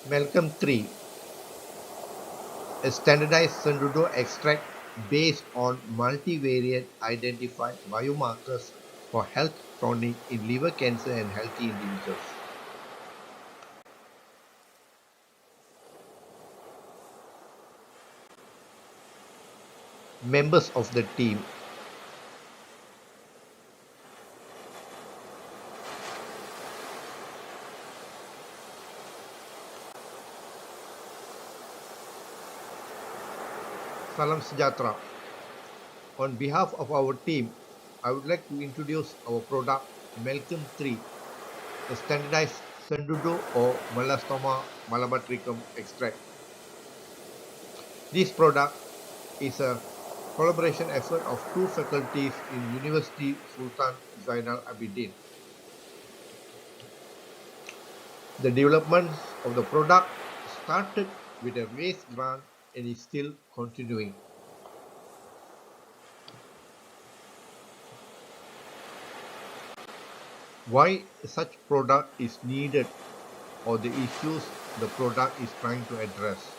Malcolm 3, a standardized Sundudo extract based on multivariate identified biomarkers for health chronic in liver cancer and healthy individuals. Members of the team: Salam Sejahtera. On behalf of our team, I would like to introduce our product Malcolm 3, a standardized Sundudo or Melasthoma malabatricum extract. This product is a collaboration effort of two faculties in University Sultan Zainal Abidin. The development of the product started with a race grant and is still continuing. Why such product is needed or the issues the product is trying to address.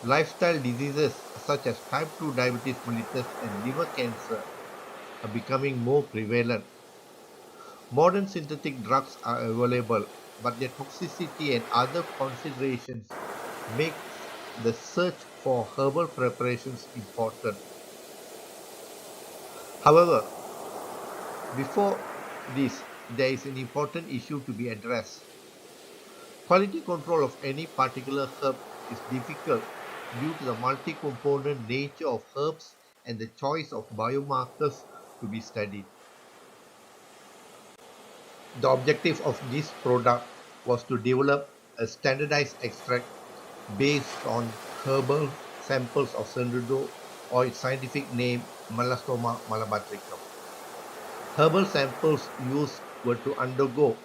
Lifestyle diseases such as type 2 diabetes mellitus and liver cancer are becoming more prevalent. Modern synthetic drugs are available, but their toxicity and other considerations make the search for herbal preparations important. However, before this, there is an important issue to be addressed. Quality control of any particular herb is difficult due to the multi-component nature of herbs and the choice of biomarkers to be studied. The objective of this product was to develop a standardized extract based on herbal samples of Sundudo or its scientific name Melasthoma malabatricum. Herbal samples used were to undergo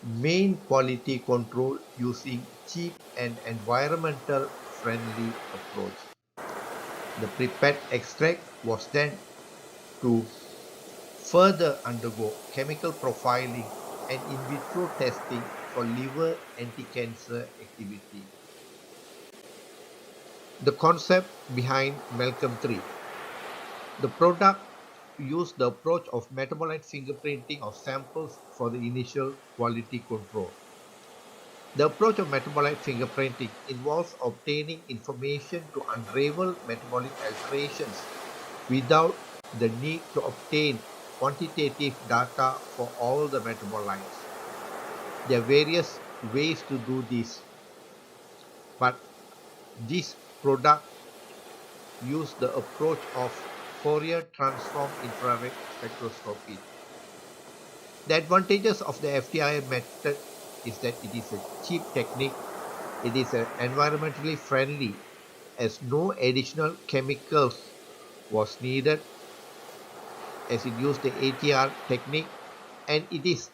main quality control using cheap and environmental friendly approach. The prepared extract was then to further undergo chemical profiling and in vitro testing for liver anti-cancer activity. The concept behind Malcolm 3. The product used the approach of metabolite fingerprinting of samples for the initial quality control. The approach of metabolite fingerprinting involves obtaining information to unravel metabolic alterations without the need to obtain quantitative data for all the metabolites. There are various ways to do this, but this product uses the approach of Fourier transform infrared spectroscopy. The advantages of the FTIR method is that it is a cheap technique, it is environmentally friendly as no additional chemicals was needed as it used the ATR technique, and it is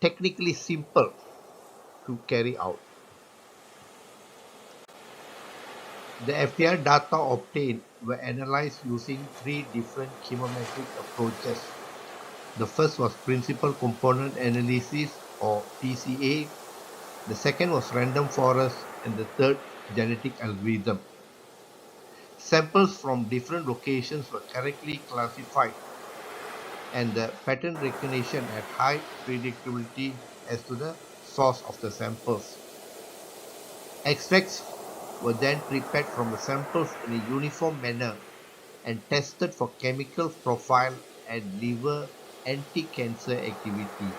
technically simple to carry out. The FTIR data obtained were analyzed using three different chemometric approaches. The first was principal component analysis or PCA, the second was random forest, and the third genetic algorithm. Samples from different locations were correctly classified and the pattern recognition had high predictability as to the source of the samples. Extracts were then prepared from the samples in a uniform manner and tested for chemical profile and liver anti-cancer activity.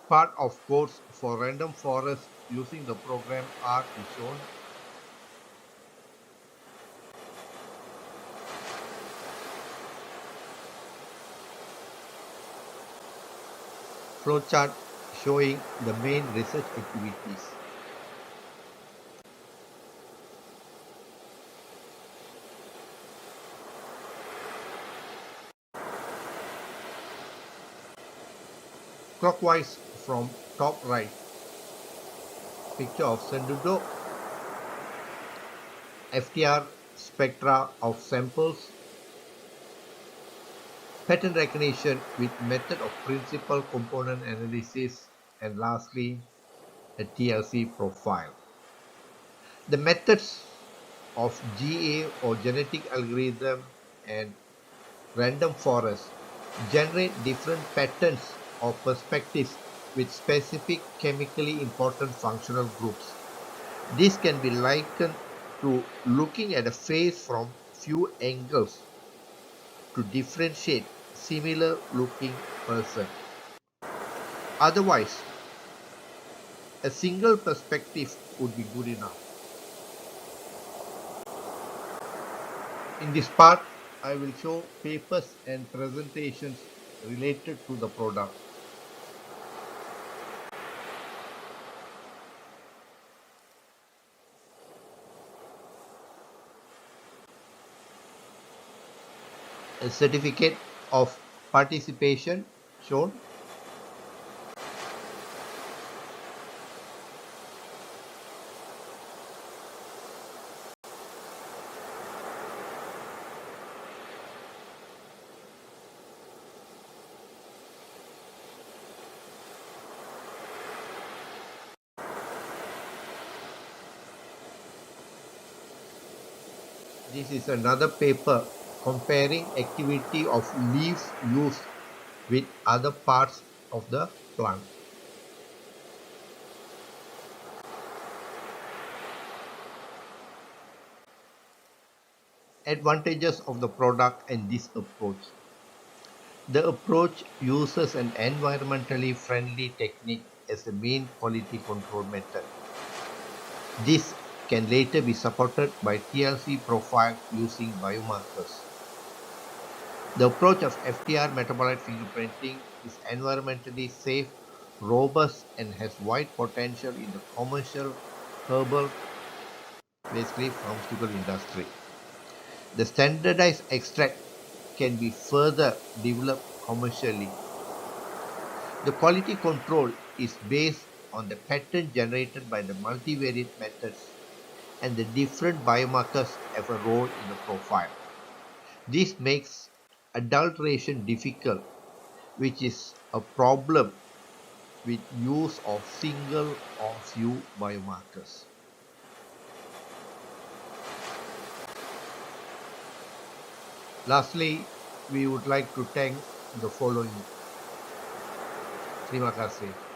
Part of codes for random forest using the program R is shown. Flowchart showing the main research activities. Clockwise from top right, picture of Sundudo, FTR spectra of samples, pattern recognition with method of principal component analysis, and lastly, a TLC profile. The methods of GA or genetic algorithm and random forest generate different patterns or perspectives with specific chemically important functional groups. This can be likened to looking at a face from few angles to differentiate similar looking person. Otherwise, a single perspective would be good enough. In this part, I will show papers and presentations related to the product. A certificate of participation shown. This is another paper comparing activity of leaves used with other parts of the plant. Advantages of the product and this approach. The approach uses an environmentally friendly technique as the main quality control method. This can later be supported by TLC profile using biomarkers. The approach of FTR metabolite fingerprinting is environmentally safe, robust, and has wide potential in the commercial, herbal, basically pharmaceutical industry. The standardized extract can be further developed commercially. The quality control is based on the pattern generated by the multivariate methods, and the different biomarkers have a role in the profile. This makes adulteration difficult, which is a problem with use of single or few biomarkers. Lastly, we would like to thank the following. Terima kasih.